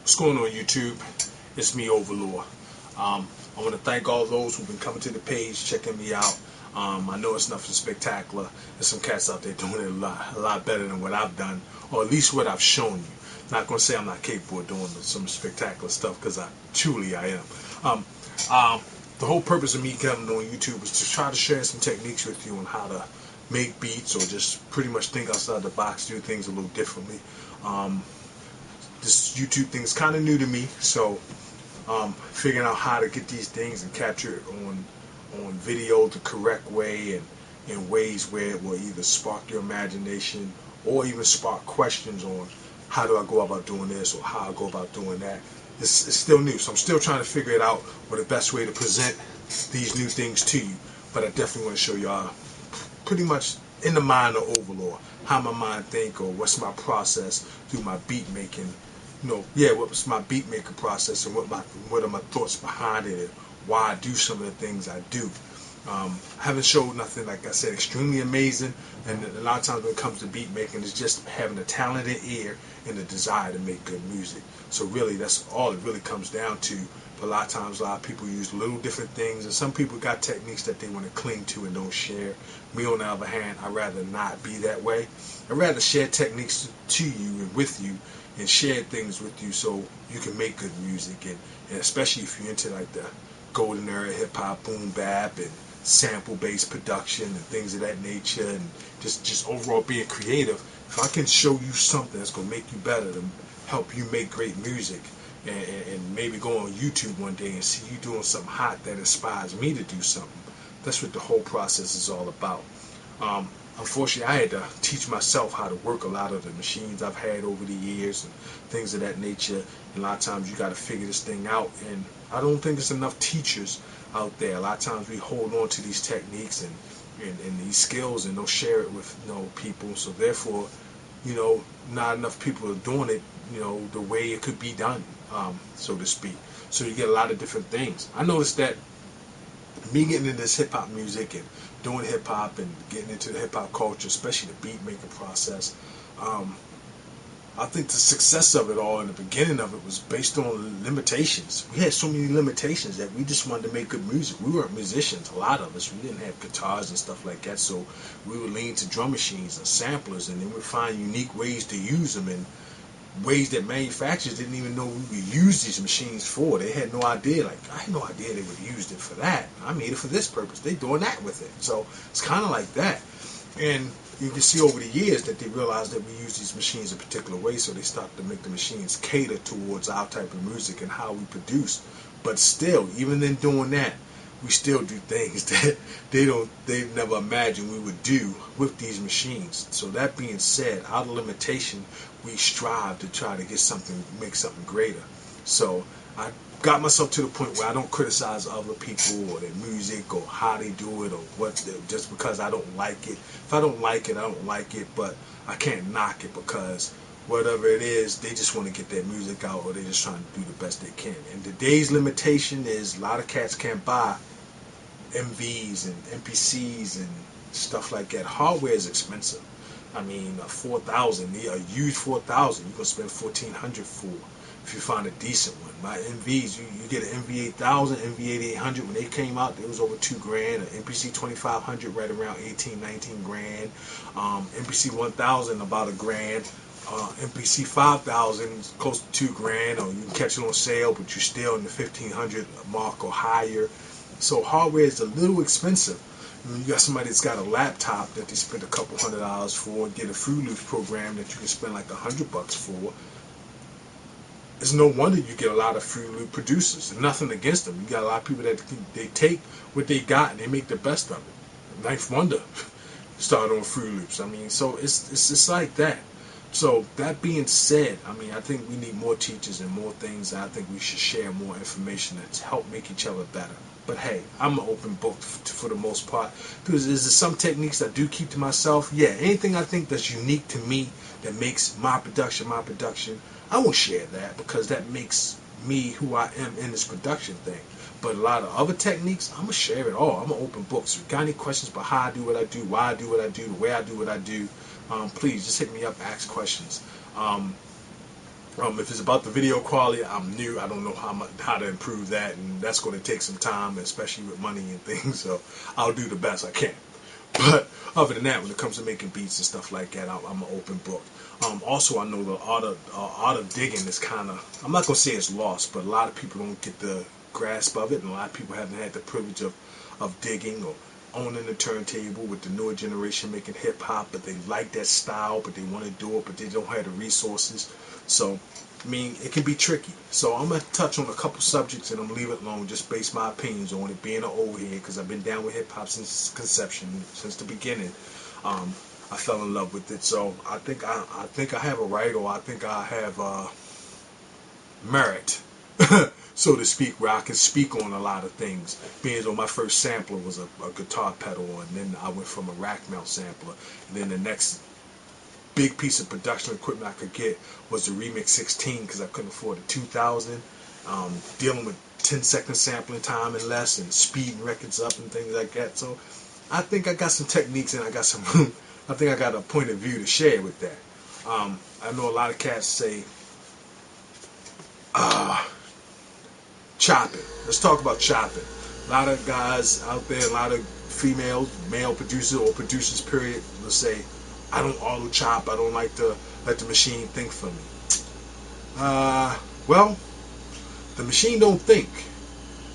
What's going on, YouTube? It's me, Overlor. I want to thank all those who've been coming to the page, checking me out. I know it's nothing spectacular. There's some cats out there doing it a lot better than what I've done, or at least what I've shown you. Not going to say I'm not capable of doing some spectacular stuff, because I am. The whole purpose of me coming on YouTube is to try to share some techniques with you on how to make beats, or just pretty much think outside the box, do things a little differently. This YouTube thing is kind of new to me, so figuring out how to get these things and capture it on video the correct way, and in ways where it will either spark your imagination or even spark questions on how do I go about doing this, or how I go about doing that. It's still new, so I'm still trying to figure it out what the best way to present these new things to you. But I definitely want to show y'all pretty much in the mind of Overlor, how my mind think, or what's my process through my beat making. What's my beat making process, and what are my thoughts behind it, and why I do some of the things I do. I haven't showed nothing, like I said, extremely amazing, and a lot of times when it comes to beat making, it's just having a talented ear and a desire to make good music. So really, that's all it really comes down to. But a lot of times, a lot of people use little different things, and some people got techniques that they want to cling to and don't share. Me, on the other hand, I'd rather not be that way. I'd rather share techniques to you and with you, and share things with you so you can make good music, and especially if you're into like the golden era hip-hop, boom bap, and sample-based production and things of that nature, and just overall being creative. If I can show you something that's going to make you better, to help you make great music, and maybe go on YouTube one day and see you doing something hot that inspires me to do something, that's what the whole process is all about. Unfortunately, I had to teach myself how to work a lot of the machines I've had over the years and things of that nature. And a lot of times you got to figure this thing out. And I don't think there's enough teachers out there. A lot of times we hold on to these techniques and these skills and don't share it with people. So therefore, not enough people are doing it, the way it could be done, so to speak. So you get a lot of different things. I noticed that me getting into this hip-hop music and doing hip-hop and getting into the hip-hop culture, especially the beat-making process, I think the success of it all in the beginning of it was based on limitations. We had so many limitations that we just wanted to make good music. We weren't musicians, a lot of us. We didn't have guitars and stuff like that, so we would lean to drum machines and samplers, and then we'd find unique ways to use them, and ways that manufacturers didn't even know we would use these machines for. They had no idea. Like, I had no idea they would use it for that. I made it for this purpose. They doing that with it. So it's kind of like that. And you can see over the years that they realized that we use these machines a particular way, so they started to make the machines cater towards our type of music and how we produce. But still, even in doing that, we still do things that they never imagined we would do with these machines. So that being said, out of limitation, we strive to try to make something greater. So I got myself to the point where I don't criticize other people or their music or how they do it, or just because I don't like it. If I don't like it, I don't like it, but I can't knock it, because whatever it is, they just want to get their music out, or they're just trying to do the best they can. And today's limitation is a lot of cats can't buy MVs and MPCs and stuff like that. Hardware is expensive. I mean, a 4000, a used 4000, you're going to spend $1,400 for if you find a decent one. My MVs, you get an MV 8000, MV 8800, when they came out, it was over $2 grand. An MPC 2500 right around 18, 19 grand. MPC 1000 about $1 grand. MPC 5000 close to $2 grand, or you can catch it on sale, but you're still in the 1500 mark or higher. So hardware is a little expensive. I mean, you got somebody that's got a laptop that they spend a couple $100 for, and get a Fruit Loops program that you can spend like $100 for. It's no wonder you get a lot of Fruit Loop producers. Nothing against them. You got a lot of people that they take what they got and they make the best of it. Ninth Wonder started on Fruit Loops. I mean, so it's just like that. So that being said, I mean, I think we need more teachers and more things. I think we should share more information to help make each other better. But hey, I'm an open book for the most part. Because is there some techniques I do keep to myself? Yeah, anything I think that's unique to me, that makes my production, I won't share that, because that makes me who I am in this production thing. But a lot of other techniques, I'm going to share it all. I'm an open book. So if you got any questions about how I do what I do, why I do what I do, the way I do what I do, please just hit me up, ask questions. If it's about the video quality, I'm new. I don't know how to improve that, and that's going to take some time, especially with money and things. So I'll do the best I can. But other than that, when it comes to making beats and stuff like that, I'm an open book. Also, I know the art of digging is kind of, I'm not going to say it's lost, but a lot of people don't get the grasp of it, and a lot of people haven't had the privilege of digging or owning a turntable with the newer generation making hip hop, but they like that style, but they want to do it, but they don't have the resources. So, I mean, it can be tricky. So I'm going to touch on a couple subjects and I'm going to leave it alone, just base my opinions on it, being an old head, because I've been down with hip hop since conception, since the beginning. I fell in love with it. So I think I have a right, or I think I have merit, so to speak, where I can speak on a lot of things. Being though my first sampler was a guitar pedal, and then I went from a rack mount sampler, and then the next big piece of production equipment I could get was the Remix 16, because I couldn't afford a 2000. Dealing with 10-second sampling time and less, and speeding records up and things like that. So I think I got some techniques, and I got some I think I got a point of view to share with that. I know a lot of cats say chopping. Let's talk about chopping. A lot of guys out there, a lot of females, male producers or producers period, will say, I don't auto chop, I don't like to let the machine think for me. Well, the machine don't think,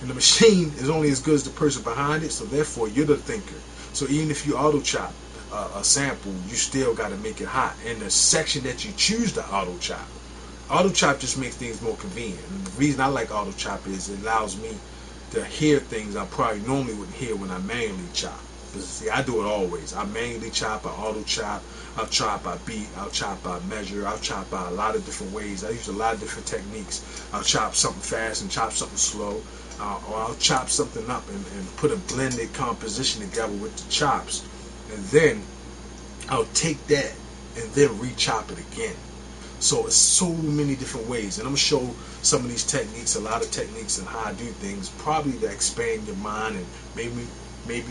and the machine is only as good as the person behind it, so therefore you're the thinker. So even if you auto chop a sample, you still got to make it hot. And the section that you choose to auto chop just makes things more convenient. And the reason I like auto chop is it allows me to hear things I probably normally wouldn't hear when I manually chop. Because see, I do it always. I manually chop, I auto chop, I'll chop by beat, I'll chop by measure, I'll chop by a lot of different ways. I use a lot of different techniques. I'll chop something fast and chop something slow. Or I'll chop something up and put a blended composition together with the chops. And then I'll take that and then re-chop it again. So it's so many different ways. And I'm going to show some of these techniques, a lot of techniques, and how I do things, probably to expand your mind and maybe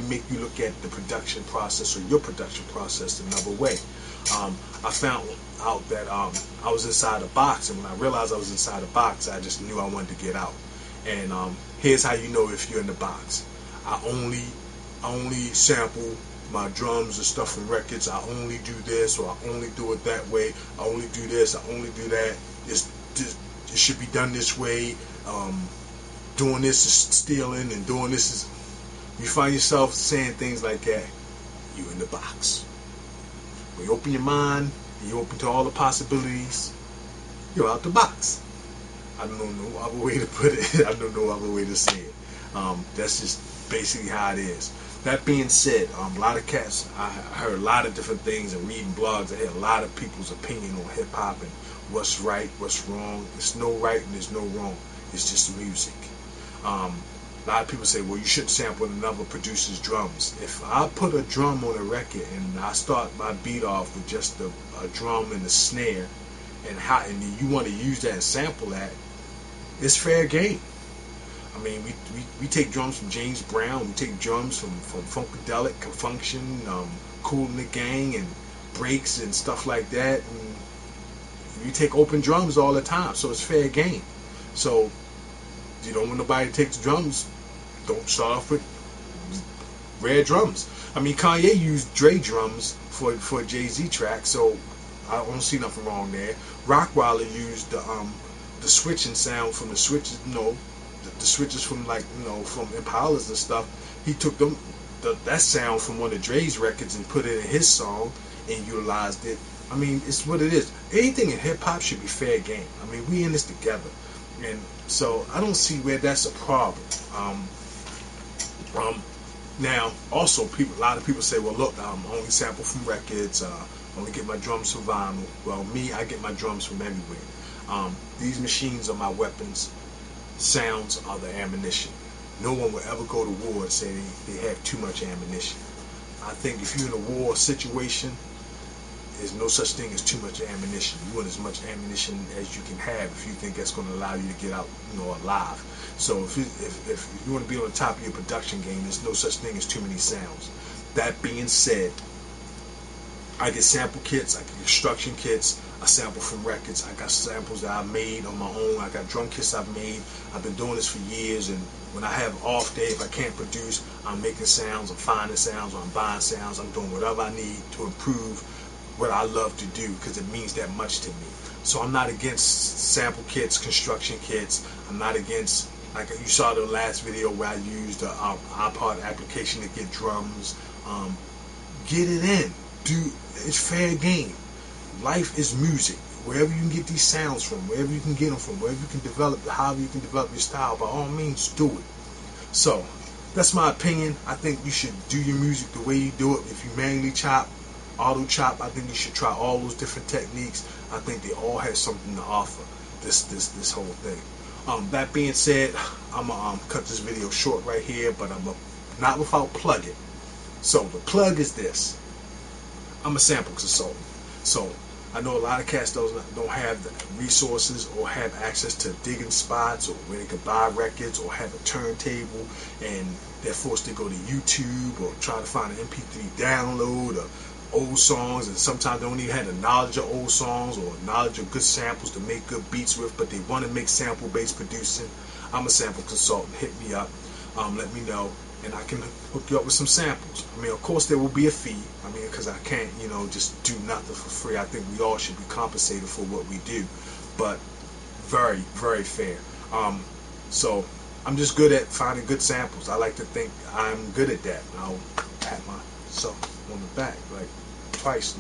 make you look at the production process or your production process another way. I found out that I was inside a box, and when I realized I was inside a box, I just knew I wanted to get out. And here's how you know if you're in the box. I only sample my drums and stuff from records. I only do this, or I only do it that way. I only do this, I only do that. It should be done this way. Doing this is stealing, and doing this is... You find yourself saying things like that, you're in the box. When you open your mind, and you open to all the possibilities, you're out the box. I don't know no other way to put it. I don't know no other way to say it. That's just basically how it is. That being said, a lot of cats, I heard a lot of different things and reading blogs. I had a lot of people's opinion on hip hop and what's right, what's wrong. There's no right and there's no wrong. It's just music. A lot of people say, well, you shouldn't sample another producer's drums. If I put a drum on a record and I start my beat off with just a drum and a snare, and you want to use that and sample that, it's fair game. I mean, we take drums from James Brown, we take drums from Funkadelic, Function, Kool and the Gang, and Breaks and stuff like that. And we take open drums all the time, so it's fair game. So you don't want nobody to take the drums. Don't start off with rare drums. I mean, Kanye used Dre drums for a Jay-Z track, so I don't see nothing wrong there. Rockwilder used the switching sound from the switches, the switches from from Impalas and stuff. He took that sound from one of Dre's records and put it in his song and utilized it. I mean, it's what it is. Anything in hip hop should be fair game. I mean, we in this together, and so I don't see where that's a problem. Now, also, a lot of people say, well, look, I only sample from records. I only get my drums from vinyl. Well, me, I get my drums from everywhere. These machines are my weapons. Sounds are the ammunition. No one will ever go to war and say they have too much ammunition. I think if you're in a war situation, there's no such thing as too much ammunition. You want as much ammunition as you can have if you think that's going to allow you to get out, alive. So if you want to be on the top of your production game, there's no such thing as too many sounds. That being said, I get sample kits, I get construction kits, I sample from records. I got samples that I made on my own. I got drum kits I've made. I've been doing this for years, and when I have off day, if I can't produce, I'm making sounds, I'm finding sounds, or I'm buying sounds. I'm doing whatever I need to improve what I love to do, because it means that much to me. So I'm not against sample kits, construction kits. I'm not against, like you saw the last video where I used the iPod application to get drums. Get it in. It's fair game. Life is music. Wherever you can get these sounds from, wherever you can get them from, wherever you can develop, however you can develop your style, by all means, do it. So, that's my opinion. I think you should do your music the way you do it. If you manually chop, auto chop, I think you should try all those different techniques. I think they all have something to offer. This whole thing. That being said, I'm gonna cut this video short right here, but I'm not without plugging. So the plug is this. I'm a sample consultant. So I know a lot of cats don't have the resources or have access to digging spots or where they can buy records or have a turntable, and they're forced to go to YouTube or try to find an MP3 download or old songs, and sometimes they don't even have the knowledge of old songs or knowledge of good samples to make good beats with, but they want to make sample-based producing. I'm a sample consultant. Hit me up. Let me know, and I can hook you up with some samples. I mean, of course, there will be a fee. I mean, because I can't, just do nothing for free. I think we all should be compensated for what we do, but very, very fair. So I'm just good at finding good samples. I like to think I'm good at that. I'll pat myself on the back like twice,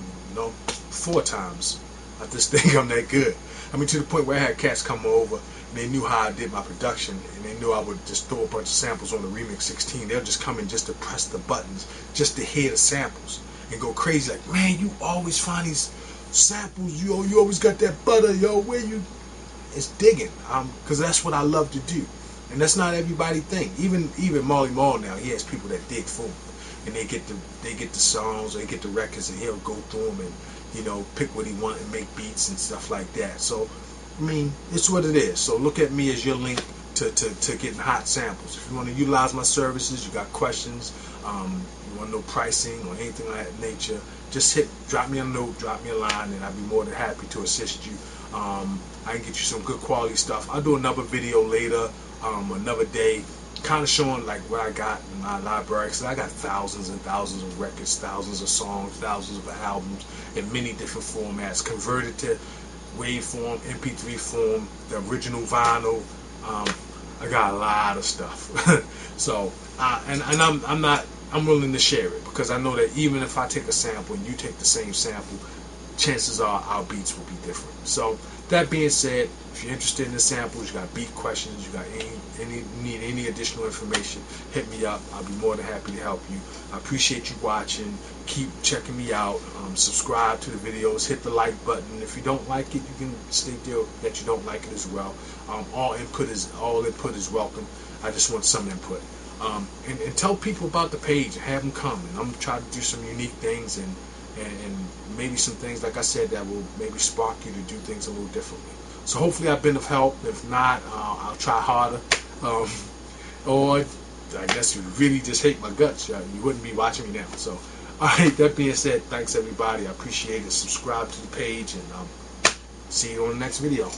4 times. I just think I'm that good. I mean, to the point where I had cats come over and they knew how I did my production, and they knew I would just throw a bunch of samples on the Remix 16. They'll just come in just to press the buttons, just to hear the samples, and go crazy like, man, you always find these samples, you always got that butter, where you? It's digging, because that's what I love to do, and that's not everybody thing. Even Marley Marl now, he has people that dig for him, and they get the songs, or they get the records, and he'll go through them and pick what he wants and make beats and stuff like that. So I mean, it's what it is. So look at me as your link to getting hot samples. If you want to utilize my services, you got questions, you want to know pricing or anything of that nature, just drop me a note, drop me a line, and I'd be more than happy to assist you. I can get you some good quality stuff. I'll do another video later, another day, kind of showing like what I got in my library, because I got thousands and thousands of records, thousands of songs, thousands of albums in many different formats, converted to waveform, MP3 form, the original vinyl. I got a lot of stuff. So I'm willing to share it, because I know that even if I take a sample and you take the same sample, chances are our beats will be different. So that being said, if you're interested in the samples, you got beat questions, you got need any additional information, hit me up. I'll be more than happy to help you. I appreciate you watching. Keep checking me out. Subscribe to the videos. Hit the like button. If you don't like it, you can state there that you don't like it as well. All input is welcome. I just want some input. And tell people about the page and have them come. And I'm trying to do some unique things and maybe some things, like I said, that will maybe spark you to do things a little differently. So hopefully I've been of help. If not, I'll try harder. Or I guess you really just hate my guts. You wouldn't be watching me now. So, alright, that being said, thanks everybody. I appreciate it. Subscribe to the page, and see you on the next video.